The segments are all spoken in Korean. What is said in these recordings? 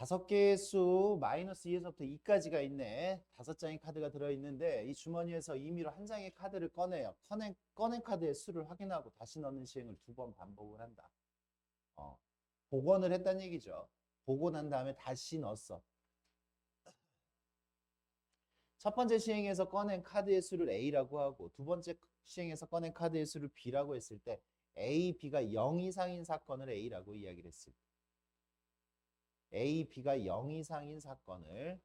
5개의 수 마이너스 2에서부터 2까지가 있네. 5장의 카드가 들어있는데 이 주머니에서 임의로 한 장의 카드를 꺼내요. 꺼낸 카드의 수를 확인하고 다시 넣는 시행을 2번 반복을 한다. 복원을 했다는 얘기죠. 복원한 다음에 다시 넣었어. 첫 번째 시행에서 꺼낸 카드의 수를 A라고 하고 두 번째 시행에서 꺼낸 카드의 수를 B라고 했을 때 A, B가 0 이상인 사건을 A라고 이야기를 했을 때 A, B가 0 이상인 사건을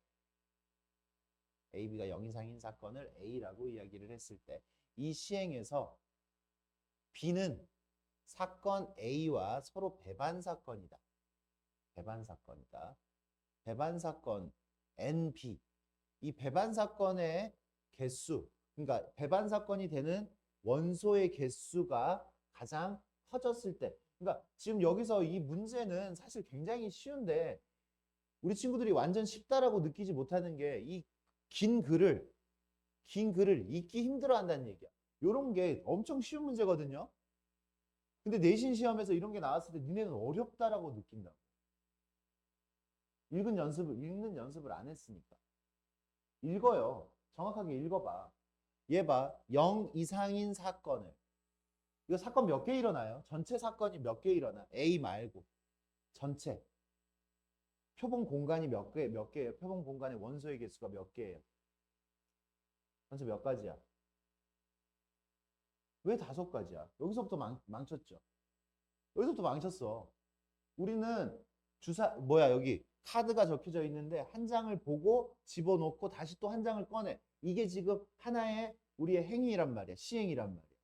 A, B가 0 이상인 사건을 A라고 이야기를 했을 때 이 시행에서 B는 사건 A와 서로 배반 사건이다. 배반 사건이다. 배반 사건 NB 이 배반 사건의 개수, 그러니까 배반 사건이 되는 원소의 개수가 가장 커졌을 때, 그러니까 지금 여기서 이 문제는 사실 굉장히 쉬운데 우리 친구들이 완전 쉽다라고 느끼지 못하는 게 이 긴 글을 읽기 힘들어 한다는 얘기야. 이런 게 엄청 쉬운 문제거든요. 근데 내신 시험에서 이런 게 나왔을 때 니네는 어렵다라고 느낀다고. 읽는 연습을 안 했으니까. 읽어요. 정확하게 읽어봐. 얘 봐. 0 이상인 사건을. 이거 사건 몇 개 일어나요? 전체 사건이 몇 개 일어나? A 말고. 전체. 표본 공간이 몇 개예요? 표본 공간의 원소의 개수가 몇 개예요? 전체 몇 가지야? 왜 5가지야? 여기서부터 망쳤죠. 여기서부터 망쳤어. 우리는 여기 카드가 적혀져 있는데 한 장을 보고 집어넣고 다시 또 한 장을 꺼내. 이게 지금 하나의 우리의 행위란 말이야. 시행이란 말이야.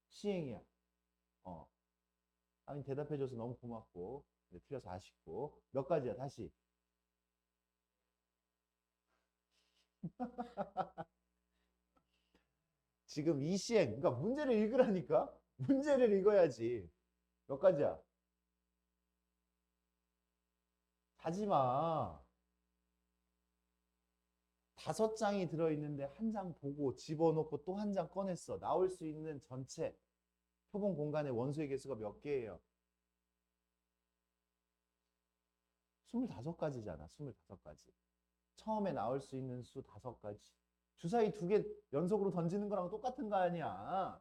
시행이야. 아니 대답해줘서 너무 고맙고. 근데 틀려서 아쉽고. 몇 가지야 다시. 지금 이 시행. 그러니까 문제를 읽으라니까. 문제를 읽어야지. 몇 가지야? 하지마. 5장이 들어있는데 한 장 보고 집어넣고 또 한 장 꺼냈어. 나올 수 있는 전체 표본 공간의 원소의 개수가 몇 개예요? 25가지잖아. 25가지. 처음에 나올 수 있는 수 5가지. 주사위 2개 연속으로 던지는 거랑 똑같은 거 아니야.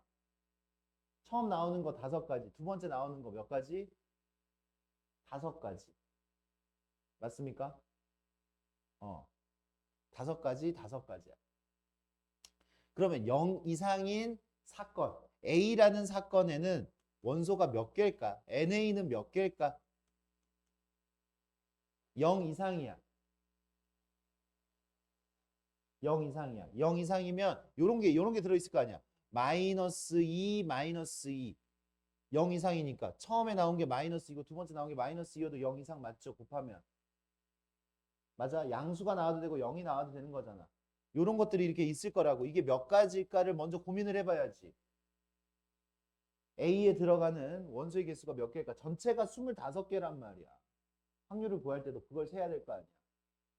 처음 나오는 거 5가지. 두 번째 나오는 거 몇 가지? 5가지. 맞습니까? 5가지야. 그러면 0 이상인 사건, A라는 사건에는 원소가 몇 개일까? NA는 몇 개일까? 0 이상이야. 0 이상이야. 0 이상이면 요런 게 들어있을 거 아니야. 마이너스 2, 마이너스 2. 0 이상이니까 처음에 나온 게 마이너스 2고 두 번째 나온 게 마이너스 2여도 0 이상 맞죠? 곱하면. 맞아. 양수가 나와도 되고 0이 나와도 되는 거잖아. 요런 것들이 이렇게 있을 거라고. 이게 몇 가지일까를 먼저 고민을 해봐야지. A에 들어가는 원소의 개수가 몇 개일까? 전체가 25개란 말이야. 확률을 구할 때도 그걸 세야 될 거 아니야.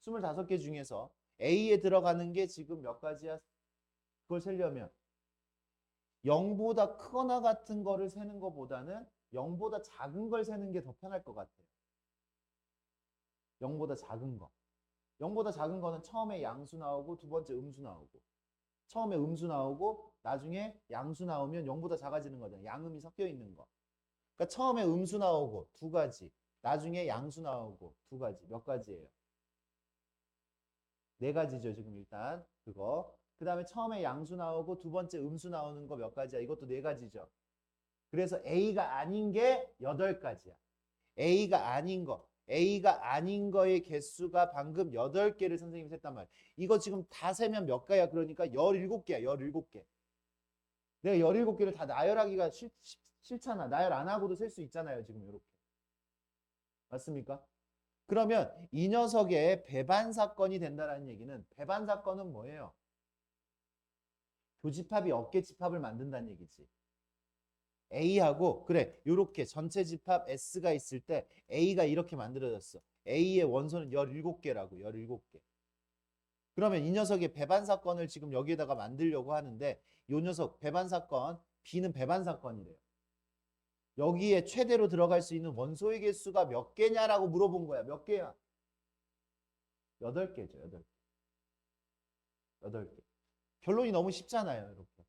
25개 중에서 A에 들어가는 게 지금 몇 가지야? 그걸 세려면 0보다 크거나 같은 거를 세는 것보다는 0보다 작은 걸 세는 게 더 편할 것 같아요. 0보다 작은 거. 0보다 작은 거는 처음에 양수 나오고 두 번째 음수 나오고 처음에 음수 나오고 나중에 양수 나오면 0보다 작아지는 거잖아요. 양음이 섞여 있는 거. 그러니까 처음에 음수 나오고 2가지 나중에 양수 나오고 2가지 몇 가지예요? 4가지죠 지금 일단 그거. 그 다음에 처음에 양수 나오고 두 번째 음수 나오는 거 몇 가지야? 이것도 4가지죠. 그래서 A가 아닌 게 8가지야. A가 아닌 거. A가 아닌 거의 개수가 방금 8개를 선생님이 셌단 말이야. 이거 지금 다 세면 몇 가야? 그러니까 17개야. 17개. 내가 17개를 다 나열하기가 싫잖아. 나열 안 하고도 셀 수 있잖아요. 지금 이렇게. 맞습니까? 그러면 이 녀석의 배반 사건이 된다는 얘기는 배반 사건은 뭐예요? 교집합이 어깨 집합을 만든다는 얘기지. A하고 그래 요렇게 전체 집합 S가 있을 때 A가 이렇게 만들어졌어. A의 원소는 17개라고 17개. 그러면 이 녀석의 배반 사건을 지금 여기에다가 만들려고 하는데 이 녀석 배반 사건 B는 배반 사건이래요. 여기에 최대로 들어갈 수 있는 원소의 개수가 몇 개냐라고 물어본 거야. 몇 개야? 8개죠. 8개. 8개. 결론이 너무 쉽잖아요. 이렇게.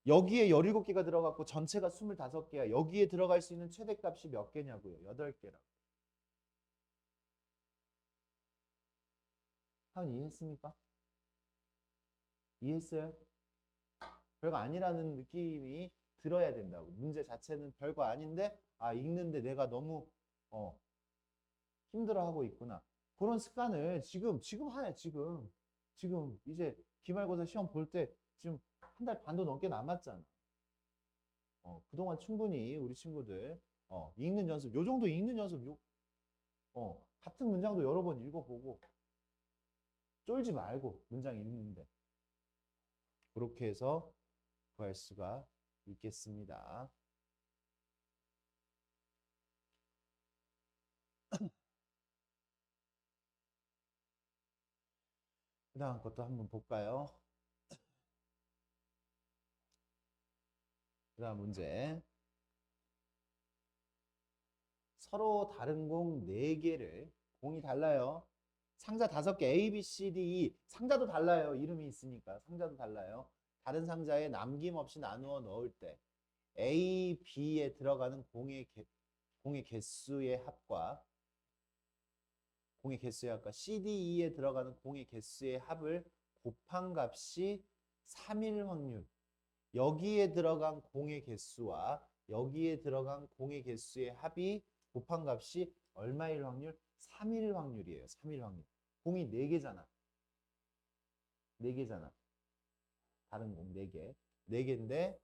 여기에 17개가 들어갔고 전체가 25개야. 여기에 들어갈 수 있는 최대값이 몇 개냐고요? 8개라고. 하은 이해했습니까? 이해했어요? 별거 아니라는 느낌이 들어야 된다고. 문제 자체는 별거 아닌데 읽는데 내가 너무 힘들어하고 있구나. 그런 습관을 지금 하네. 지금 이제 기말고사 시험 볼 때 지금 한 달 반도 넘게 남았잖아. 그동안 충분히 우리 친구들 읽는 연습, 요 정도 읽는 연습, 같은 문장도 여러 번 읽어보고 쫄지 말고 문장 읽는데 그렇게 해서 구할 수가 있겠습니다. 그 다음 것도 한번 볼까요? 그 다음 문제. 서로 다른 공 4개를, 공이 달라요. 상자 5개, A, B, C, D, E. 상자도 달라요. 이름이 있으니까. 상자도 달라요. 다른 상자에 남김없이 나누어 넣을 때 A, B에 들어가는 공의 개수의 합과 C, D, E에 들어가는 공의 개수의 합을 곱한 값이 3일 확률. 여기에 들어간 공의 개수와 여기에 들어간 공의 개수의 합이 곱한 값이 얼마일 확률? 3일 확률이에요. 3일 확률. 공이 4개잖아. 4개잖아. 다른 공 4개. 4개인데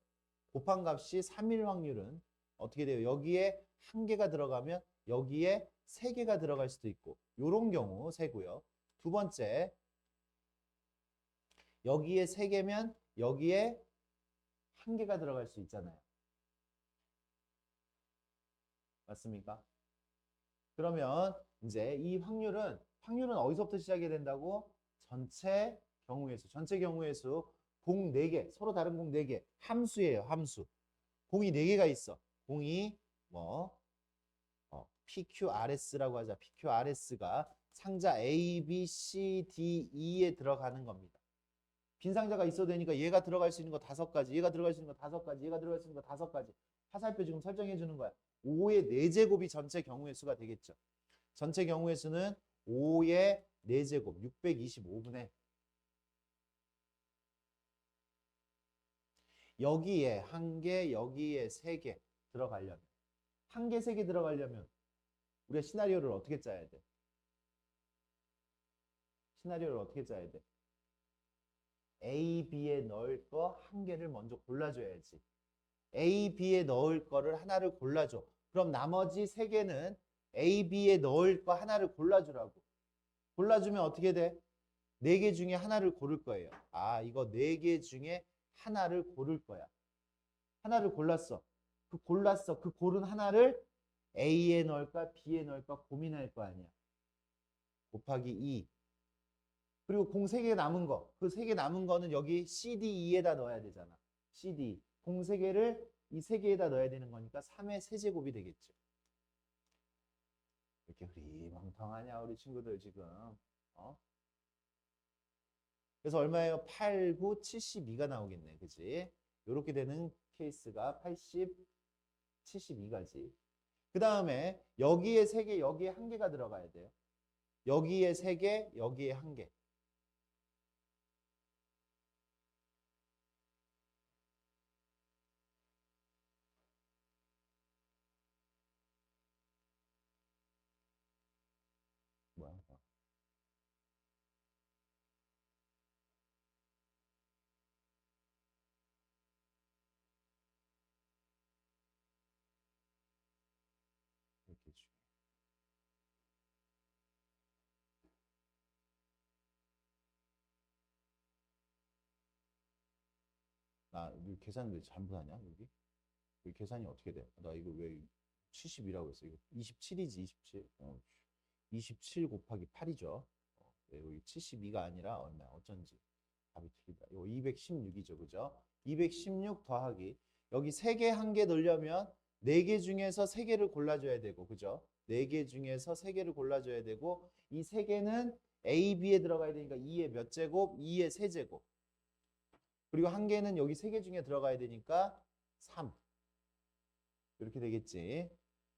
곱한 값이 3일 확률은 어떻게 돼요? 여기에 1개가 들어가면 여기에 3개가 들어갈 수도 있고 요런 경우 세고요. 두 번째, 여기에 3개면 여기에 1개가 들어갈 수 있잖아요. 맞습니까? 그러면 이제 이 확률은 어디서부터 시작이 된다고? 전체 경우의 수 공 4개, 서로 다른 공 4개, 함수예요. 함수. 공이 4개가 있어. 공이 PQRS라고 하자. PQRS가 상자 A, B, C, D, E에 들어가는 겁니다. 빈 상자가 있어도 되니까 얘가 들어갈 수 있는 거 5가지, 얘가 들어갈 수 있는 거 5가지, 얘가 들어갈 수 있는 거 5가지. 화살표 지금 설정해 주는 거야. 5의 4제곱이 전체 경우의 수가 되겠죠. 전체 경우의 수는 5의 4제곱, 625분의 여기에 1개, 여기에 3개 들어가려면 1개, 3개 들어가려면 우리가 시나리오를 어떻게 짜야 돼? A, B에 넣을 거 1개를 먼저 골라줘야지. A, B에 넣을 거를 하나를 골라줘. 그럼 나머지 3개는 A, B에 넣을 거 하나를 골라주라고. 골라주면 어떻게 돼? 4개 중에 하나를 고를 거예요. 이거 4개 중에 하나를 고를 거야. 하나를 골랐어. 그 고른 하나를 A에 넣을까 B에 넣을까 고민할 거 아니야. 곱하기 2. 그리고 공 3개 남은 거. 그 3개 남은 거는 여기 CDE에다 넣어야 되잖아. CD. 공 3개를 이 3개에다 넣어야 되는 거니까 3의 세제곱이 되겠죠. 이렇게 흐리멍텅하냐 우리 친구들 지금. 그래서 얼마예요? 8, 9, 72가 나오겠네. 그치? 이렇게 되는 케이스가 80, 72가지. 그 다음에 여기에 3개, 여기에 1개가 들어가야 돼요. 여기에 3개, 여기에 1개. 뭐야? 이렇게 주. 이 계산 왜 잘못하냐 여기? 여기 계산이 어떻게 돼? 나 이거 왜 70이라고 했어? 이거 27이지 27. 27 곱하기 8이죠. 여기 72가 아니라 얼마? 어쩐지 답이 틀리다. 이거 216이죠, 그죠? 216 더하기 여기 3개, 1개 넣으려면 4개 중에서 3개를 골라줘야 되고, 그죠? 4개 중에서 3개를 골라줘야 되고, 이 3개는 A, B에 들어가야 되니까 2의 몇 제곱? 2의 세제곱. 그리고 1개는 여기 3개 중에 들어가야 되니까 3. 이렇게 되겠지.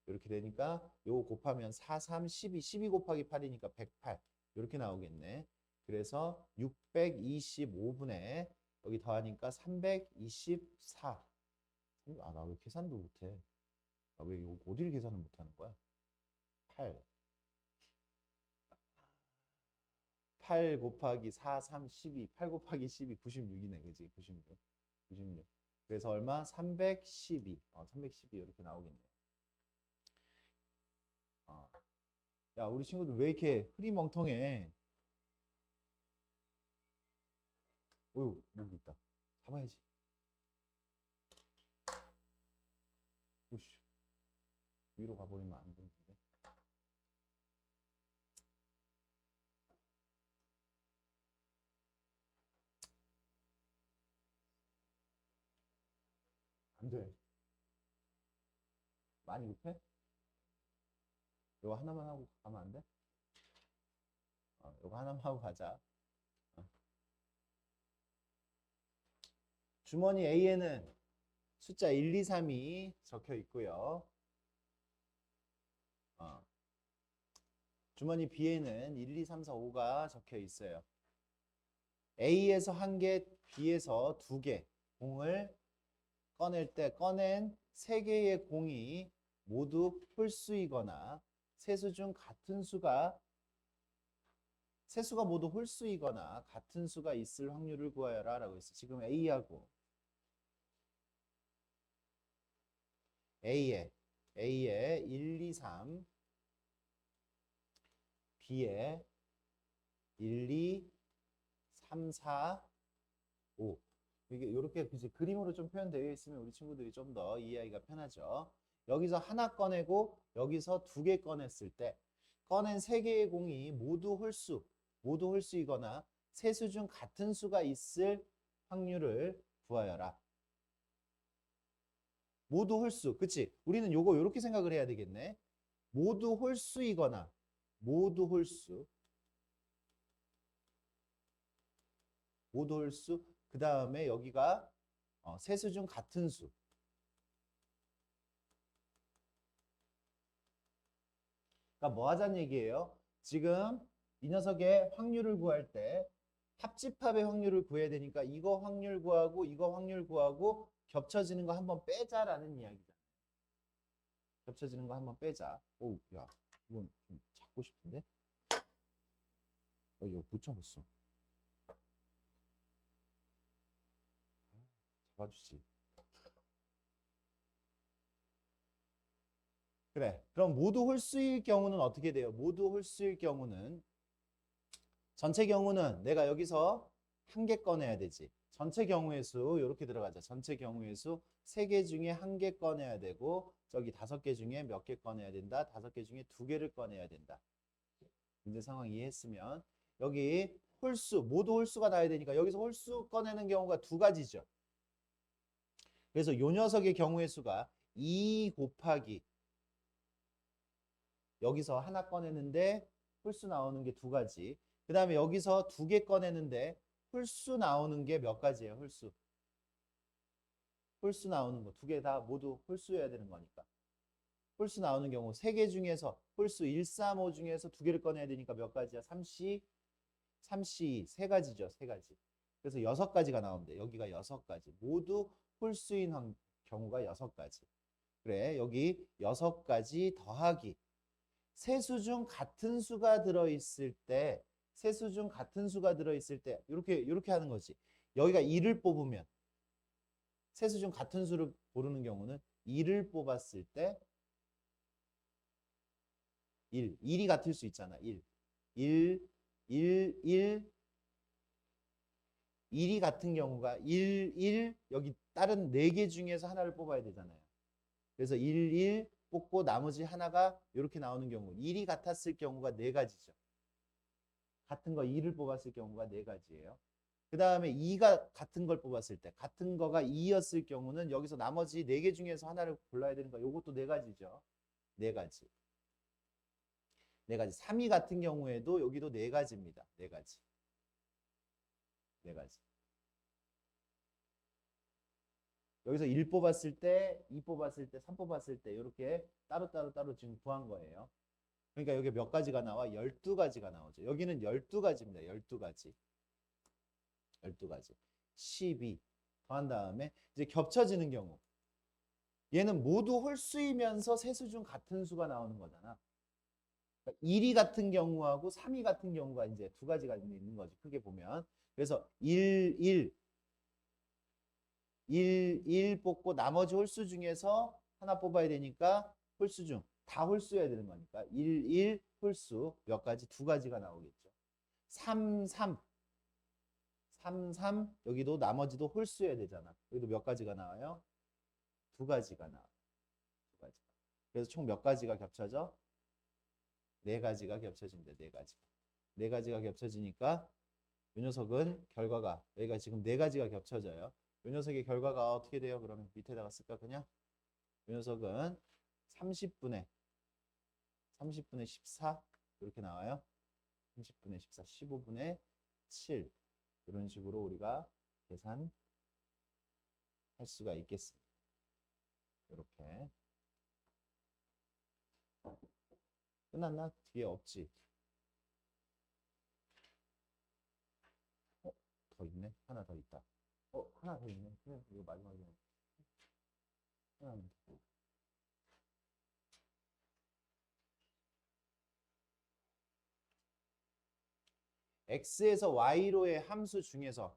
이렇게 되니까 요거 곱하면 4, 3, 12. 12 곱하기 8이니까 108. 이렇게 나오겠네. 그래서 625분의 여기 더하니까 324. 아, 나 왜 계산도 못해? 나 왜 이거 어디를 계산을 못하는 거야? 8 곱하기 4, 3, 12. 8 곱하기 12, 96이네. 그지? 96. 96. 그래서 얼마? 312. 312 이렇게 나오겠네. 야, 우리 친구들 왜 이렇게 흐리멍텅해? 어휴, 여기 있다. 잡아야지. 우씨. 위로 가버리면 안 되는데. 안 돼. 많이 급해? 이거 하나만 하고 가면 안 돼? 이거 하나만 하고 가자. 주머니 A에는 숫자 1, 2, 3이 적혀 있고요. 주머니 B에는 1, 2, 3, 4, 5가 적혀 있어요. A에서 1개, B에서 2개 공을 꺼낼 때 꺼낸 3개의 공이 모두 홀수이거나 세수 중 같은 수가 세수가 모두 홀수이거나 같은 수가 있을 확률을 구하여라 라고 했어. 지금 A에 A에 1, 2, 3 B에 1, 2, 3, 4, 5 이게 이렇게 그림으로 좀 표현되어 있으면 우리 친구들이 좀 더 이해하기가 편하죠. 여기서 하나 꺼내고 여기서 2개 꺼냈을 때 꺼낸 3개의 공이 모두 홀수이거나 세수 중 같은 수가 있을 확률을 구하여라. 모두 홀수. 그치? 우리는 요거 이렇게 생각을 해야 되겠네. 모두 홀수이거나 모두 홀수. 그 다음에 여기가 세수 중 같은 수. 그러니까 뭐 하자는 얘기예요? 지금 이 녀석의 확률을 구할 때 합집합의 확률을 구해야 되니까 이거 확률 구하고 이거 확률 구하고 겹쳐지는 거 한번 빼자라는 이야기다. 겹쳐지는 거 한번 빼자. 오, 야, 이건 좀 찾고 싶은데? 이거 못 잡았어. 잡아주지. 그래. 그럼 모두 홀수일 경우는 어떻게 돼요? 모두 홀수일 경우는 전체 경우는 내가 여기서 1개 꺼내야 되지. 전체 경우의 수 이렇게 들어가자. 전체 경우의 수 3개 중에 1개 꺼내야 되고 저기 5개 중에 몇 개 꺼내야 된다. 5개 중에 2개를 꺼내야 된다. 문제 상황 이해했으면 여기 홀수, 모두 홀수가 나야 되니까 여기서 홀수 꺼내는 경우가 2가지죠. 그래서 요 녀석의 경우의 수가 2 곱하기 여기서 하나 꺼내는데 홀수 나오는 게 2가지. 그 다음에 여기서 2개 꺼내는데 홀수 나오는 게 몇 가지예요? 홀수 나오는 거 2개 다 모두 홀수여야 되는 거니까. 홀수 나오는 경우 3개 중에서 홀수 1, 3, 5 중에서 2개를 꺼내야 되니까 몇 가지야? 3C, 3가지죠. 3가지. 그래서 6가지가 나오는데 여기가 6가지. 모두 홀수인 경우가 6가지. 그래, 여기 6가지 더하기 세수 중 같은 수가 들어있을 때 이렇게 하는 거지. 여기가 1을 뽑으면 세수 중 같은 수를 고르는 경우는 1을 뽑았을 때 1이 같을 수 있잖아. 1 1이 같은 경우가 1 여기 다른 4개 중에서 하나를 뽑아야 되잖아요. 그래서 1 뽑고 나머지 하나가 이렇게 나오는 경우 1이 같았을 경우가 4가지죠. 같은 거 2를 뽑았을 경우가 4가지예요. 그 다음에 2가 같은 걸 뽑았을 때 같은 거가 2였을 경우는 여기서 나머지 4개 중에서 하나를 골라야 되는 거. 요것도 4가지죠. 4가지. 4가지. 3이 같은 경우에도 여기도 4가지입니다. 4가지. 4가지. 여기서 1 뽑았을 때, 2 뽑았을 때, 3 뽑았을 때 이렇게 따로 지금 구한 거예요. 그러니까 여기 몇 가지가 나와? 12가지가 나오죠. 여기는 12가지입니다. 12가지. 12가지. 12 더한 다음에 이제 겹쳐지는 경우. 얘는 모두 홀수이면서 세수 중 같은 수가 나오는 거잖아. 그러니까 1이 같은 경우하고 3이 같은 경우가 이제 2가지가 있는 거지. 크게 보면. 그래서 1 뽑고 나머지 홀수 중에서 하나 뽑아야 되니까 홀수 중 다 홀수여야 되는 거니까 1 홀수 몇 가지? 2가지가 나오겠죠. 3 여기도 나머지도 홀수여야 되잖아. 여기도 몇 가지가 나와요? 2가지가 나와요. 2가지. 그래서 총 몇 가지가 겹쳐져? 4가지가 겹쳐집니다. 4가지. 4가지가 겹쳐지니까 이 녀석은 결과가 여기가 지금 4가지가 겹쳐져요. 이 녀석의 결과가 어떻게 돼요? 그러면 밑에다가 쓸까 그냥? 이 녀석은 30분의 14 이렇게 나와요. 30분의 14, 15분의 7 이런 식으로 우리가 계산할 수가 있겠습니다. 이렇게. 끝났나? 뒤에 없지? 더 있네? 하나 더 있다. 하나 더 있네. 그래, 이거 마지막에. x에서 y로의 함수 중에서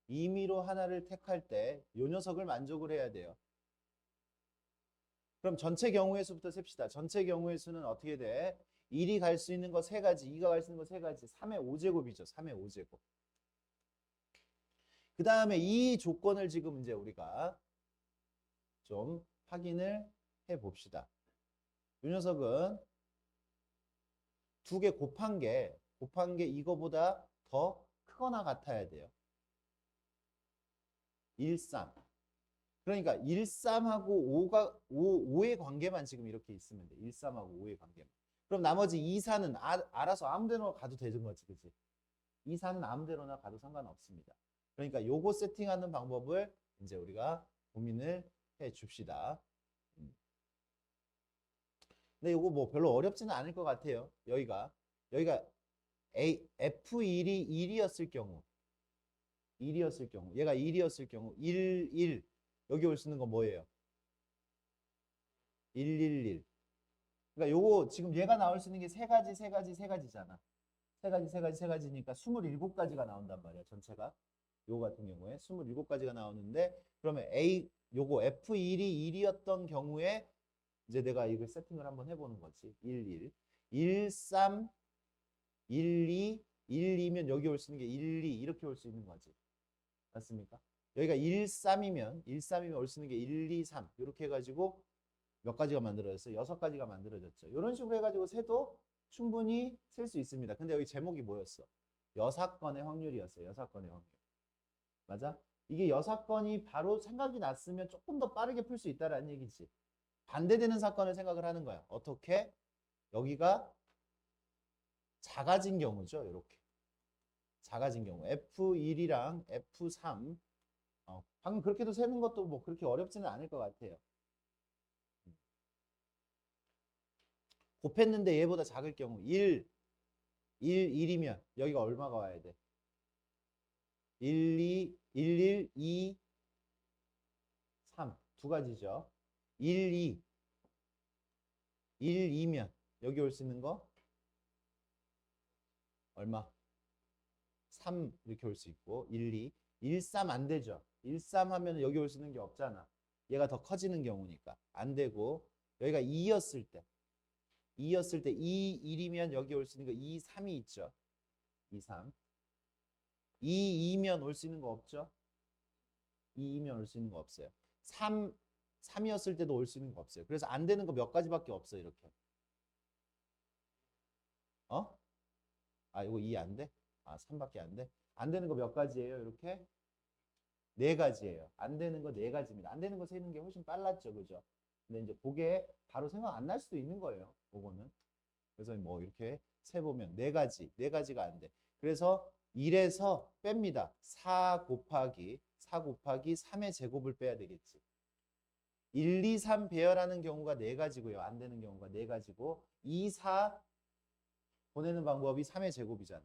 임의로 하나를 택할 때 이 녀석을 만족을 해야 돼요. 그럼 전체 경우의 수부터 셉시다. 전체 경우의 수는 어떻게 돼? 1이 갈 수 있는 거 3가지, 2가 갈 수 있는 거 3가지, 3의 5제곱이죠. 3의 5제곱. 그 다음에 이 조건을 지금 이제 우리가 좀 확인을 해 봅시다. 이 녀석은 2개 곱한 게 이거보다 더 크거나 같아야 돼요. 1, 3. 그러니까 1, 3하고 5의 관계만 지금 이렇게 있으면 돼. 1, 3하고 5의 관계만. 그럼 나머지 2, 4는 알아서 아무 데나 가도 되는 거지. 그치? 2, 4는 아무 데나 가도 상관없습니다. 그러니까 요거 세팅하는 방법을 이제 우리가 고민을 해 줍시다. 근데 요거 뭐 별로 어렵지는 않을 것 같아요. 여기가 F1이 1이었을 경우 얘가 1이었을 경우 1 여기 올 수 있는 건 뭐예요? 111. 그러니까 요거 지금 얘가 나올 수 있는 게 3가지잖아. 3가지니까 27가지가 나온단 말이야. 전체가. 요거 같은 경우에 27가지가 나오는데 그러면 요거 F1이 1이었던 경우에 이제 내가 이걸 세팅을 한번 해보는 거지. 1, 3, 1, 2면 여기 올 수 있는 게 1, 2 이렇게 올 수 있는 거지. 맞습니까? 여기가 1, 3이면 올 수 있는 게 1, 2, 3 이렇게 해가지고 몇 가지가 만들어졌어요? 6가지가 만들어졌죠. 이런 식으로 해가지고 세도 충분히 셀 수 있습니다. 근데 여기 제목이 뭐였어? 여사건의 확률이었어요. 여사건의 확률. 맞아? 이게 여사건이 바로 생각이 났으면 조금 더 빠르게 풀 수 있다라는 얘기지. 반대되는 사건을 생각을 하는 거야. 어떻게? 여기가 작아진 경우죠. 이렇게. 작아진 경우. F1이랑 F3. 방금 그렇게도 세는 것도 뭐 그렇게 어렵지는 않을 것 같아요. 곱했는데 얘보다 작을 경우 1이면 여기가 얼마가 와야 돼? 1, 2, 3 두 가지죠. 1, 2면 여기 올 수 있는 거 얼마? 3 이렇게 올 수 있고 1, 3 안 되죠. 1, 3 하면 여기 올 수 있는 게 없잖아. 얘가 더 커지는 경우니까 안 되고 여기가 2였을 때 2, 1이면 여기 올 수 있는 거 2, 3이 있죠. 2, 3 2면 올 수 있는 거 없죠. 2면 올 수 있는 거 없어요. 3이었을 때도 올 수 있는 거 없어요. 그래서 안 되는 거 몇 가지밖에 없어요. 이렇게. 아, 이거 2 안 돼? 아, 3밖에 안 돼? 안 되는 거 몇 가지예요? 이렇게? 네 가지예요. 안 되는 거 네 가지입니다. 안 되는 거 세는 게 훨씬 빨랐죠. 그죠? 근데 이제 그게 바로 생각 안 날 수도 있는 거예요. 그거는. 그래서 뭐 이렇게 세보면 네 가지, 네 가지가 안 돼. 그래서 1에서 뺍니다. 4 곱하기 3의 제곱을 빼야 되겠지. 1, 2, 3 배열하는 경우가 네 가지고요. 안 되는 경우가 네 가지고 2, 4 보내는 방법이 3의 제곱이잖아.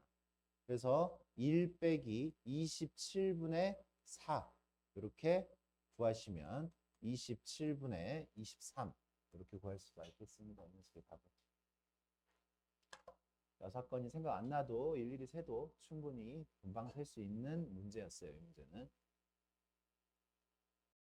그래서 1 빼기 27분의 4 이렇게 구하시면 27분의 23 이렇게 구할 수가 있겠습니다. 이 녀석의 답은. 6건이 생각 안 나도 일일이 세도 충분히 금방 셀 수 있는 문제였어요. 이 문제는.